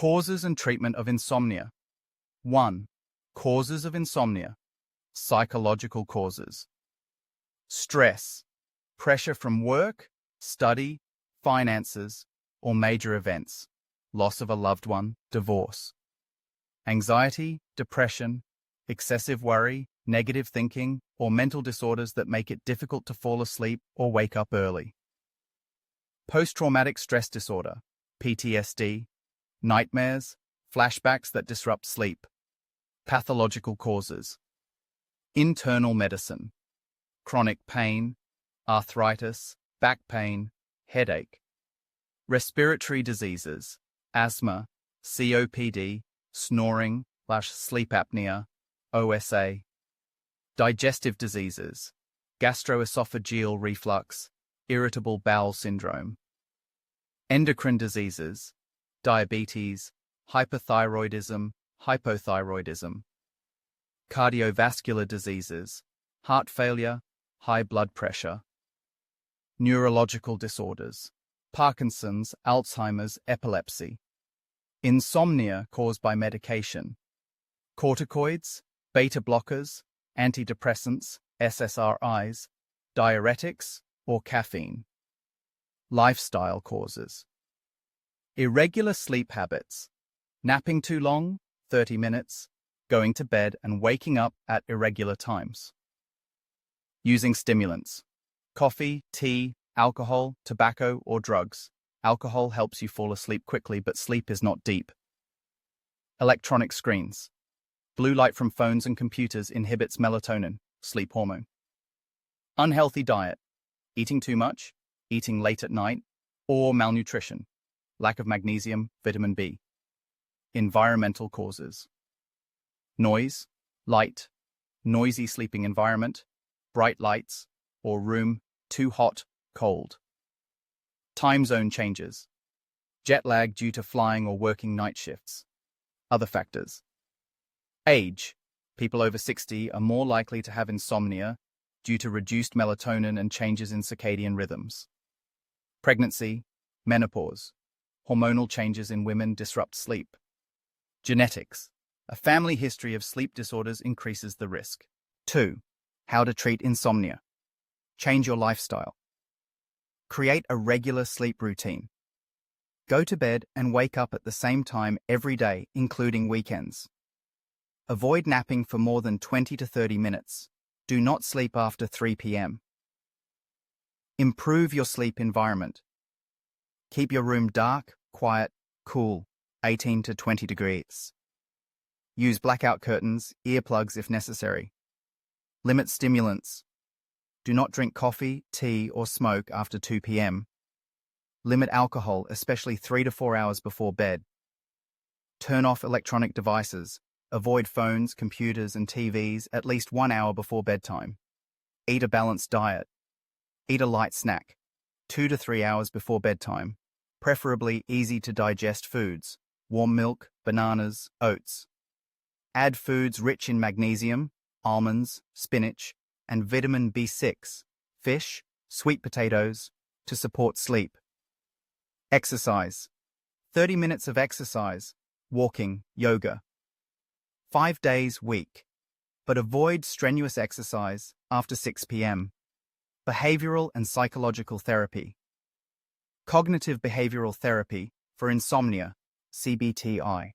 Causes and treatment of insomnia. 1. Causes of insomnia. Psychological causes. Stress, pressure from work, study, finances, or major events, loss of a loved one, divorce. Anxiety, depression, excessive worry, negative thinking, or mental disorders that make it difficult to fall asleep or wake up early. Post-traumatic stress disorder, PTSD, nightmares, flashbacks that disrupt sleep. Pathological causes. Internal medicine, chronic pain, arthritis, back pain, headache. Respiratory diseases, asthma, COPD, snoring/sleep apnea, OSA. Digestive diseases, gastroesophageal reflux, irritable bowel syndrome. Endocrine diseases, diabetes, hyperthyroidism, hypothyroidism. Cardiovascular diseases, heart failure, high blood pressure. Neurological disorders, Parkinson's, Alzheimer's, epilepsy. Insomnia caused by medication. Corticoids, beta blockers, antidepressants, SSRIs, diuretics, or caffeine. Lifestyle causes. Irregular sleep habits, napping too long, 30 minutes, going to bed and waking up at irregular times. Using stimulants, coffee, tea, alcohol, tobacco, or drugs. Alcohol helps you fall asleep quickly, but sleep is not deep. Electronic screens. Blue light from phones and computers inhibits melatonin, sleep hormone. Unhealthy diet, eating too much, eating late at night, or malnutrition, lack of magnesium, vitamin B. Environmental causes. Noise, light, noisy sleeping environment, bright lights, or room too hot, cold. Time zone changes, jet lag due to flying or working night shifts. Other factors. Age. People over 60 are more likely to have insomnia due to reduced melatonin and changes in circadian rhythms. Pregnancy, menopause. Hormonal changes in women disrupt sleep. Genetics. A family history of sleep disorders increases the risk. 2. How to treat insomnia. Change your lifestyle. Create a regular sleep routine. Go to bed and wake up at the same time every day, including weekends. Avoid napping for more than 20 to 30 minutes. Do not sleep after 3 p.m. Improve your sleep environment. Keep your room dark, quiet, cool, 18 to 20 degrees. Use blackout curtains, earplugs if necessary. Limit stimulants. Do not drink coffee, tea, or smoke after 2 p.m. Limit alcohol, especially 3 to 4 hours before bed. Turn off electronic devices. Avoid phones, computers, and TVs at least 1 hour before bedtime. Eat a balanced diet. Eat a light snack, 2 to 3 hours before bedtime, preferably easy-to-digest foods, warm milk, bananas, oats. Add foods rich in magnesium, almonds, spinach, and vitamin B6, fish, sweet potatoes, to support sleep. Exercise. 30 minutes of exercise, walking, yoga. 5 days week, but avoid strenuous exercise after 6 p.m. Behavioral and psychological therapy. Cognitive behavioral therapy for insomnia, CBT-I.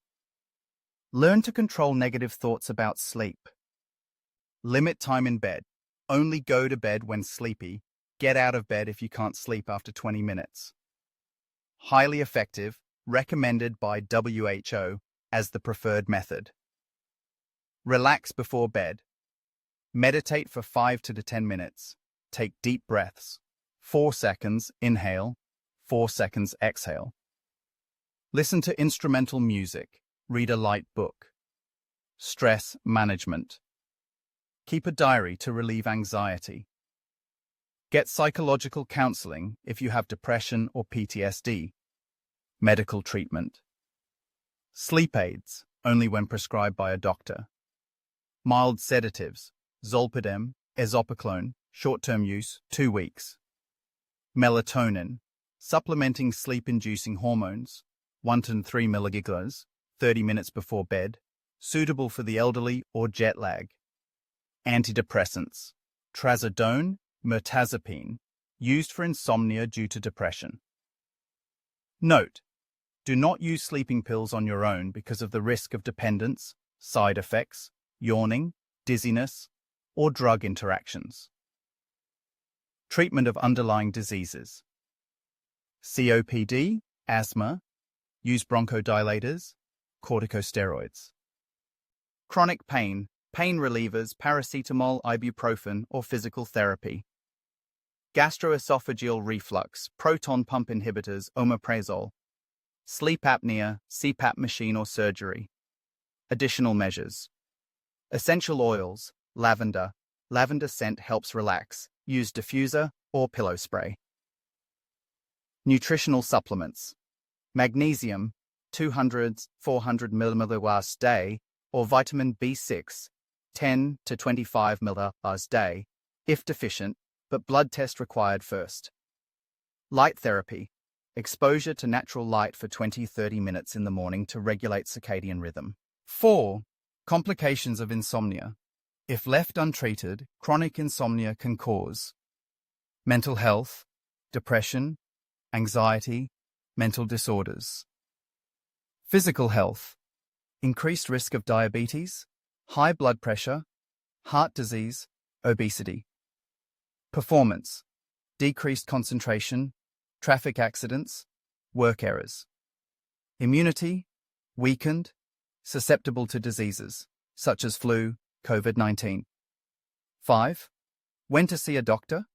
Learn to control negative thoughts about sleep. Limit time in bed. Only go to bed when sleepy. Get out of bed if you can't sleep after 20 minutes. Highly effective, recommended by WHO as the preferred method. Relax before bed. Meditate for 5 to 10 minutes. Take deep breaths. 4 seconds inhale, 4 seconds exhale. Listen to instrumental music. Read a light book. Stress management. Keep a diary to relieve anxiety. Get psychological counseling if you have depression or PTSD. Medical treatment. Sleep aids, only when prescribed by a doctor. Mild sedatives, zolpidem, ezopiclone, short-term use, 2 weeks. Melatonin, supplementing sleep-inducing hormones, 1 to 3 mg, 30 minutes before bed, suitable for the elderly or jet lag. Antidepressants. Trazodone, mirtazapine, used for insomnia due to depression. Note: do not use sleeping pills on your own because of the risk of dependence, side effects, yawning, dizziness, or drug interactions. Treatment of underlying diseases. COPD, asthma, use bronchodilators, corticosteroids. Chronic pain, pain relievers, paracetamol, ibuprofen, or physical therapy. Gastroesophageal reflux, proton pump inhibitors, omeprazole. Sleep apnea, CPAP machine or surgery. Additional measures. Essential oils, lavender. Lavender scent helps relax. Use diffuser or pillow spray. Nutritional supplements. Magnesium, 200-400 ml day, or vitamin B6, 10 to 25 ml day, if deficient, but blood test required first. Light therapy. Exposure to natural light for 20-30 minutes in the morning to regulate circadian rhythm. 4. Complications of insomnia. If left untreated, chronic insomnia can cause mental health, depression, anxiety, mental disorders. Physical health. Increased risk of diabetes, high blood pressure, heart disease, obesity. Performance. Decreased concentration, traffic accidents, work errors. Immunity. Weakened, susceptible to diseases, such as flu, COVID-19. 5. When to see a doctor?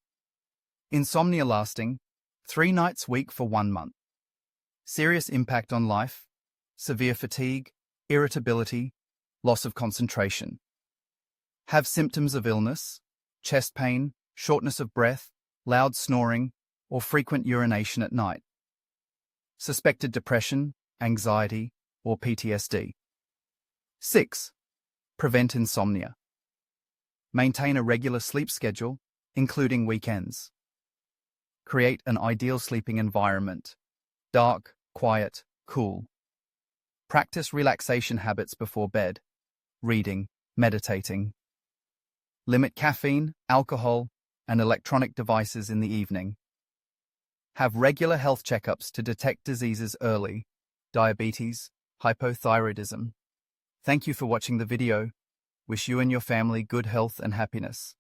Insomnia lasting 3 nights week for 1 month. Serious impact on life, severe fatigue, irritability, loss of concentration. Have symptoms of illness, chest pain, shortness of breath, loud snoring, or frequent urination at night. Suspected depression, anxiety, or PTSD. 6. Prevent insomnia. Maintain a regular sleep schedule, including weekends. Create an ideal sleeping environment. Dark, quiet, cool. Practice relaxation habits before bed. Reading, meditating. Limit caffeine, alcohol, and electronic devices in the evening. Have regular health checkups to detect diseases early. Diabetes, hypothyroidism. Thank you for watching the video. Wish you and your family good health and happiness.